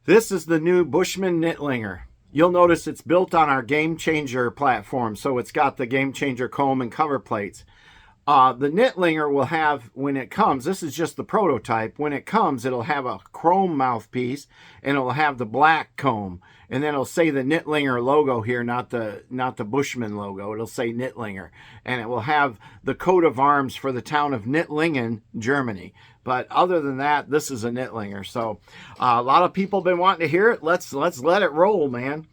This is the new Bushman Nitlinger. You'll notice it's built on our Game Changer platform, so it's got the Game Changer comb and cover plates. The Nitlinger will have, when it comes, this is just the prototype. When it comes, it'll have a chrome mouthpiece and it'll have the black comb. And then it'll say the Nitlinger logo here, not the Bushman logo. It'll say Nitlinger. And it will have the coat of arms for the town of Nittlingen, Germany. But other than that, this is a Nitlinger. So a lot of people have been wanting to hear it. Let's let it roll, man.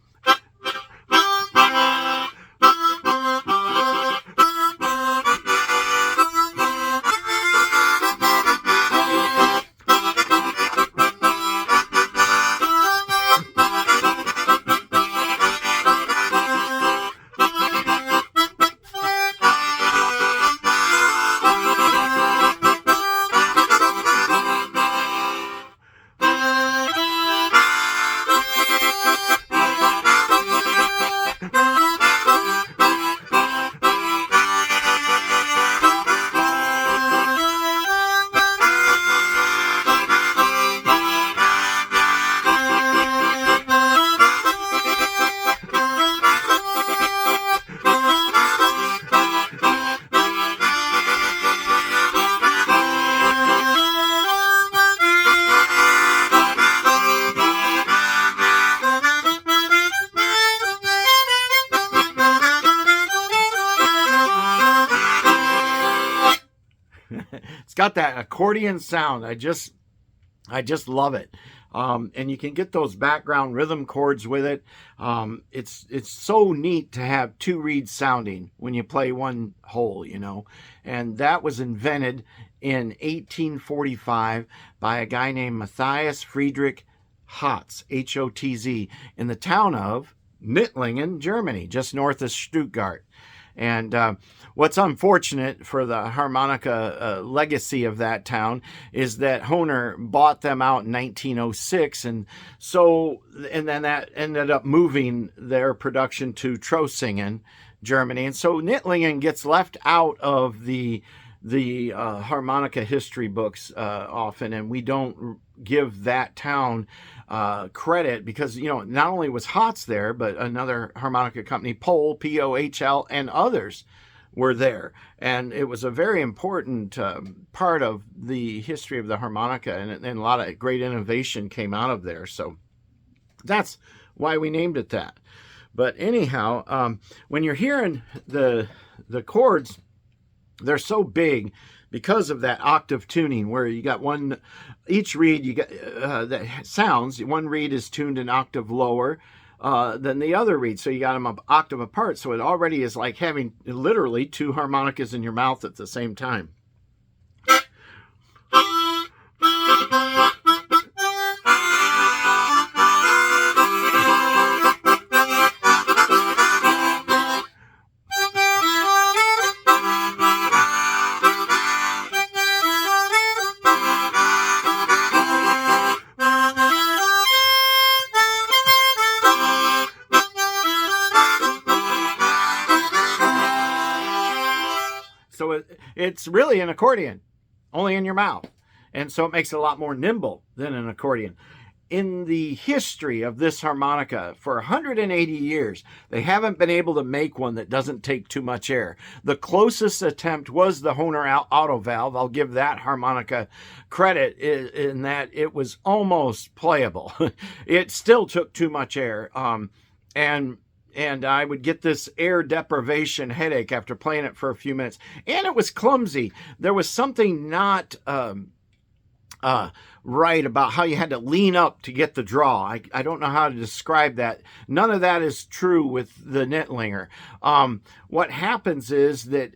It's got that accordion sound. I just love it. And you can get those background rhythm chords with it. It's so neat to have two reeds sounding when you play one whole, you know. And that was invented in 1845 by a guy named Matthias Friedrich Hotz, H-O-T-Z, in the town of Nittlingen, Germany, just north of Stuttgart. And what's unfortunate for the harmonica legacy of that town is that Hohner bought them out in 1906, and then that ended up moving their production to Trossingen, Germany, and so Nittlingen gets left out of the harmonica history books often, and we don't give that town credit because, you know, not only was Hotz there, but another harmonica company, Pohl, P-O-H-L, and others were there. And it was a very important part of the history of the harmonica, and a lot of great innovation came out of there. So that's why we named it that. But anyhow, when you're hearing the chords, they're so big because of that octave tuning, where you got each reed you got that sounds. One reed is tuned an octave lower than the other reed, so you got them an octave apart. So it already is like having literally two harmonicas in your mouth at the same time. So it's really an accordion, only in your mouth. And so it makes it a lot more nimble than an accordion. In the history of this harmonica, for 180 years, they haven't been able to make one that doesn't take too much air. The closest attempt was the Hohner auto valve. I'll give that harmonica credit in that it was almost playable. It still took too much air. And I would get this air deprivation headache after playing it for a few minutes. And it was clumsy. There was something not right about how you had to lean up to get the draw. I don't know how to describe that. None of that is true with the Nitlinger. What happens is that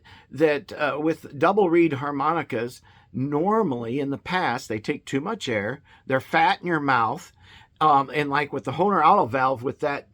with double reed harmonicas, normally in the past, they take too much air. They're fat in your mouth. And like with the Hohner auto valve, with that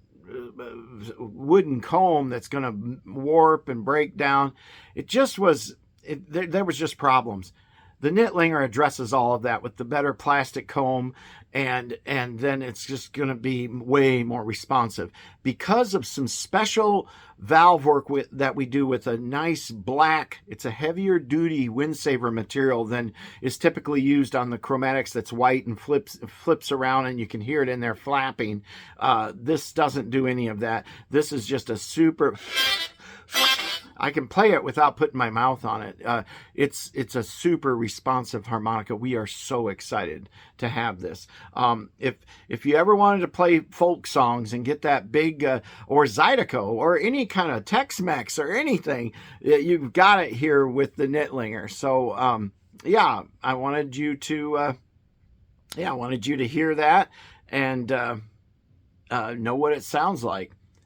wooden comb that's going to warp and break down, there was just problems. The Nitlinger addresses all of that with the better plastic comb, and then it's just going to be way more responsive because of some special valve work that we do with a nice black. It's a heavier duty wind saver material than is typically used on the chromatics. That's white and flips around, and you can hear it in there flapping. This doesn't do any of that. This is just a super. I can play it without putting my mouth on it. It's a super responsive harmonica. We are so excited to have this. If you ever wanted to play folk songs and get that big, or Zydeco, or any kind of Tex-Mex or anything, you've got it here with the Nitlinger. So yeah, I wanted you to hear that and know what it sounds like.